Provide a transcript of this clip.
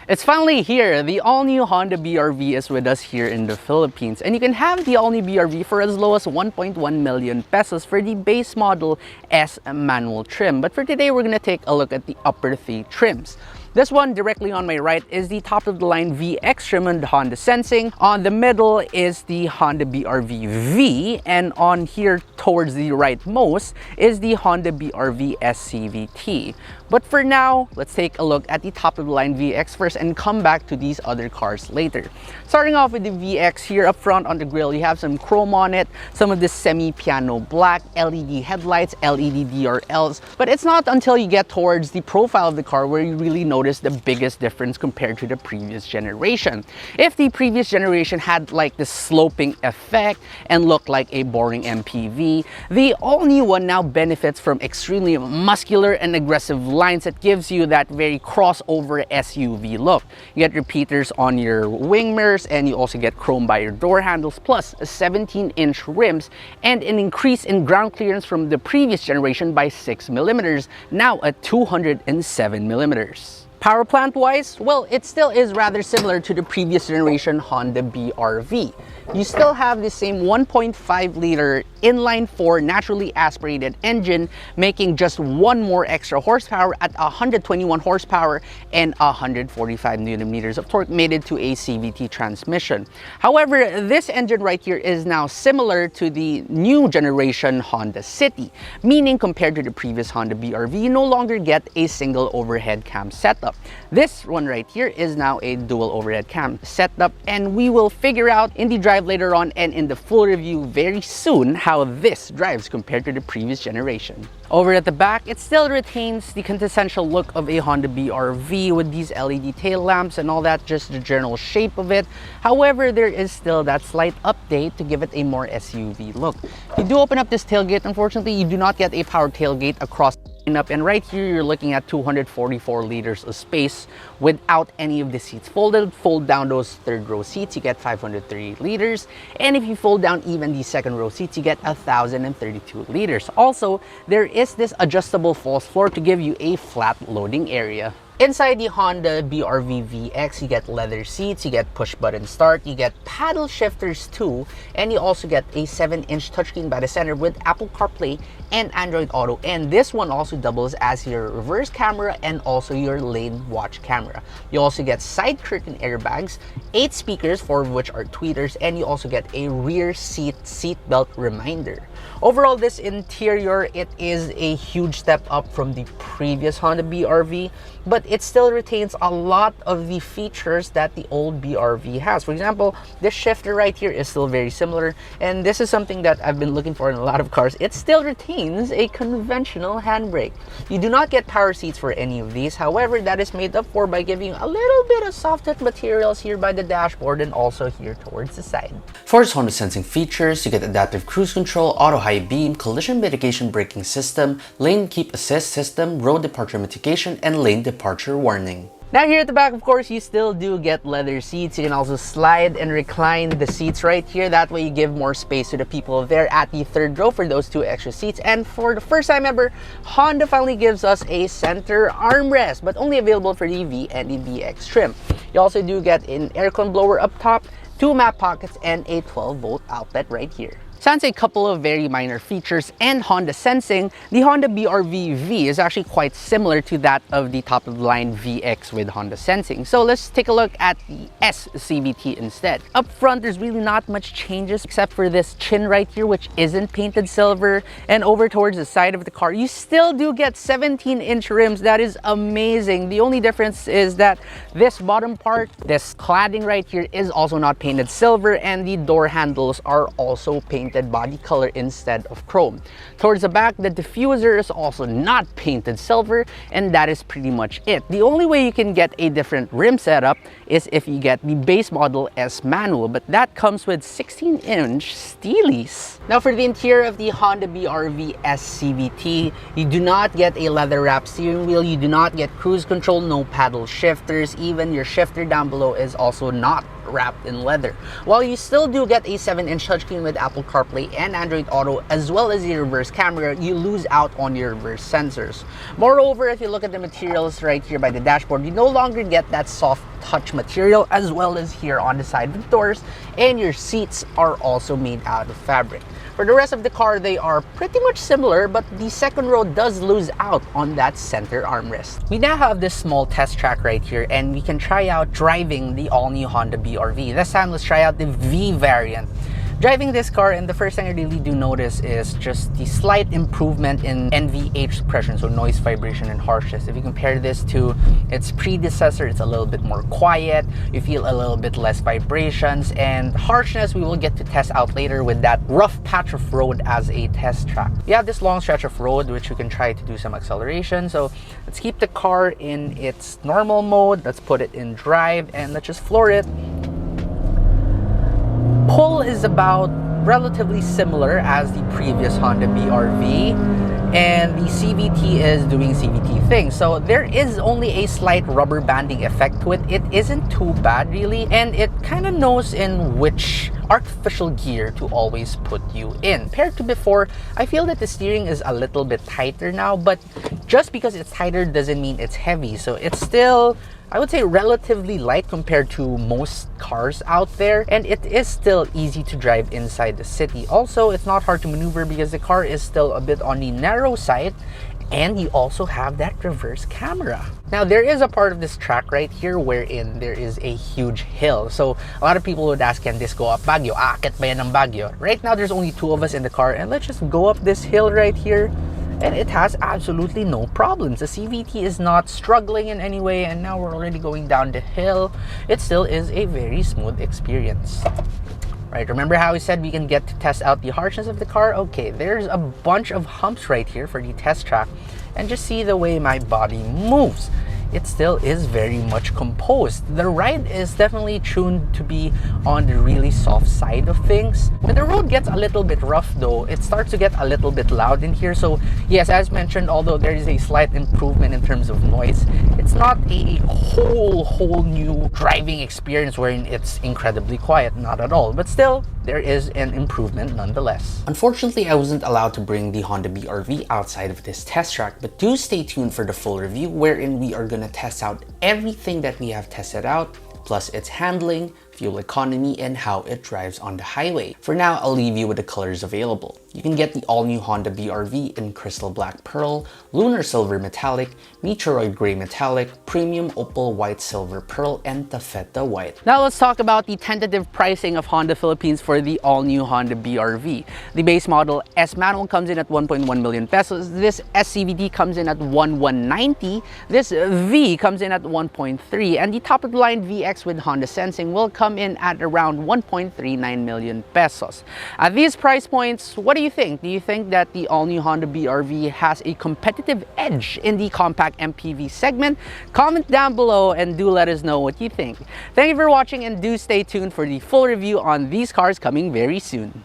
It's finally here. The all-new Honda BRV is with us here in the Philippines, and you can have the all-new BRV for as low as 1.1 million pesos for the base model S manual trim. But for today, we're going to take a look at the upper three trims. This one directly on my right is the top-of-the-line VX trim on the Honda Sensing. On the middle is the Honda BRV V, and on here towards the rightmost is the Honda BRV SCVT. But for now, let's take a look at the top-of-the-line VX first and come back to these other cars later. Starting off with the VX here up front on the grille, you have some chrome on it, some of this semi-piano black, LED headlights, LED DRLs. But it's not until you get towards the profile of the car where you really notice the biggest difference compared to the previous generation. If the previous generation had like this sloping effect and looked like a boring MPV, the all-new one now benefits from extremely muscular and aggressive lines that gives you that very crossover SUV look. You get repeaters on your wing mirrors, and you also get chrome by your door handles, plus 17-inch rims and an increase in ground clearance from the previous generation by 6 millimeters, now at 207 millimeters. Power plant wise, well, it still is rather similar to the previous generation Honda BRV. You still have the same 1.5 liter inline-4 naturally aspirated engine, making just one more extra horsepower at 121 horsepower and 145 newton meters of torque, mated to a CVT transmission. However, this engine right here is now similar to the new generation Honda City, meaning compared to the previous Honda BRV, you no longer get a single overhead cam setup. This one right here is now a dual overhead cam setup, and we will figure out in the drive later on and in the full review very soon how this drives compared to the previous generation. Over at the back, it still retains the quintessential look of a Honda BRV with these LED tail lamps and all that, just the general shape of it. However, there is still that slight update to give it a more SUV look. If you do open up this tailgate, unfortunately, you do not get a power tailgate across up, and right here you're looking at 244 liters of space without any of the seats folded. Fold down those third row seats, you get 503 liters, and if you fold down even the second row seats, you get 1032 liters. Also, there is this adjustable false floor to give you a flat loading area. Inside the Honda BRV VX, you get leather seats, you get push button start, you get paddle shifters too, and you also get a 7-inch touchscreen by the center with Apple CarPlay and Android Auto. And this one also doubles as your reverse camera and also your lane watch camera. You also get side curtain airbags, 8 speakers, 4 of which are tweeters, and you also get a rear seat belt reminder. Overall, this interior, it is a huge step up from the previous Honda BRV, but it still retains a lot of the features that the old BRV has. For example, this shifter right here is still very similar, and this is something that I've been looking for in a lot of cars. It still retains a conventional handbrake. You do not get power seats for any of these. However, that is made up for by giving a little bit of soft touch materials here by the dashboard and also here towards the side. For its Honda Sensing features, you get adaptive cruise control, auto high beam, collision mitigation braking system, lane keep assist system, road departure mitigation, and lane departure warning. Now here at the back, of course, you still do get leather seats. You can also slide and recline the seats right here. That way you give more space to the people there at the third row for those 2 extra seats. And for the first time ever, Honda finally gives us a center armrest, but only available for the V and the VX trim. You also do get an aircon blower up top, 2 map pockets, and a 12-volt outlet right here. Sans a couple of very minor features and Honda Sensing, the Honda BRV V is actually quite similar to that of the top-of-the-line VX with Honda Sensing. So let's take a look at the SCVT instead. Up front, there's really not much changes except for this chin right here, which isn't painted silver. And over towards the side of the car, you still do get 17-inch rims. That is amazing. The only difference is that this bottom part, this cladding right here, is also not painted silver, and the door handles are also painted body color instead of chrome. Towards the back, the diffuser is also not painted silver, and that is pretty much it. The only way you can get a different rim setup is if you get the base model S manual, but that comes with 16-inch steelies. Now for the interior of the Honda BRV S CVT, you do not get a leather wrapped steering wheel, you do not get cruise control, no paddle shifters, even your shifter down below is also not wrapped in leather. While you still do get a 7-inch touchscreen with Apple CarPlay CarPlay and Android Auto, as well as the reverse camera, you lose out on your reverse sensors. Moreover, if you look at the materials right here by the dashboard, you no longer get that soft touch material, as well as here on the side of the doors, and your seats are also made out of fabric. For the rest of the car, they are pretty much similar, but the second row does lose out on that center armrest. We now have this small test track right here, and we can try out driving the all-new Honda BR-V. This time, let's try out the V variant. Driving this car, and the first thing I really do notice is just the slight improvement in NVH suppression, so noise, vibration, and harshness. If you compare this to its predecessor, it's a little bit more quiet. You feel a little bit less vibrations, and harshness we will get to test out later with that rough patch of road as a test track. You have this long stretch of road which you can try to do some acceleration. So let's keep the car in its normal mode. Let's put it in drive, and let's just floor it. Pull is about relatively similar as the previous Honda BR-V, and the CVT is doing CVT things. So there is only a slight rubber banding effect to it. It isn't too bad really, and it kind of knows in which artificial gear to always put you in. Compared to before, I feel that the steering is a little bit tighter now, but just because it's tighter doesn't mean it's heavy. So it's still, I would say, relatively light compared to most cars out there, and it is still easy to drive inside the city. Also, it's not hard to maneuver because the car is still a bit on the narrow side, and you also have that reverse camera. Now, there is a part of this track right here wherein there is a huge hill. So a lot of people would ask, can this go up Baguio? Aakit ba yan ng Baguio? Right now, there's only two of us in the car, and let's just go up this hill right here. And it has absolutely no problems. The CVT is not struggling in any way, and now we're already going down the hill. It still is a very smooth experience. Right, remember how we said we can get to test out the harshness of the car? Okay, there's a bunch of humps right here for the test track, and just see the way my body moves. It still is very much composed. The ride is definitely tuned to be on the really soft side of things. When the road gets a little bit rough though, it starts to get a little bit loud in here. So yes, as mentioned, although there is a slight improvement in terms of noise, it's not a whole new driving experience wherein it's incredibly quiet, not at all. But still, there is an improvement nonetheless. Unfortunately, I wasn't allowed to bring the Honda BR-V outside of this test track, but do stay tuned for the full review wherein we are going to test out everything that we have tested out, plus its handling, fuel economy, and how it drives on the highway. For now, I'll leave you with the colors available. You can get the all-new Honda BR-V in Crystal Black Pearl, Lunar Silver Metallic, Meteoroid Gray Metallic, Premium Opal White Silver Pearl, and Taffeta White. Now let's talk about the tentative pricing of Honda Philippines for the all-new Honda BR-V. The base model S manual comes in at 1.1 million pesos. This SCVT comes in at 1,190. This V comes in at 1.3, and the top-of-the-line VX with Honda Sensing will come in at around 1.39 million pesos. At these price points, what do you think? Do you think that the all-new Honda BR-V has a competitive edge in the compact MPV segment? Comment down below and do let us know what you think. Thank you for watching, and do stay tuned for the full review on these cars coming very soon.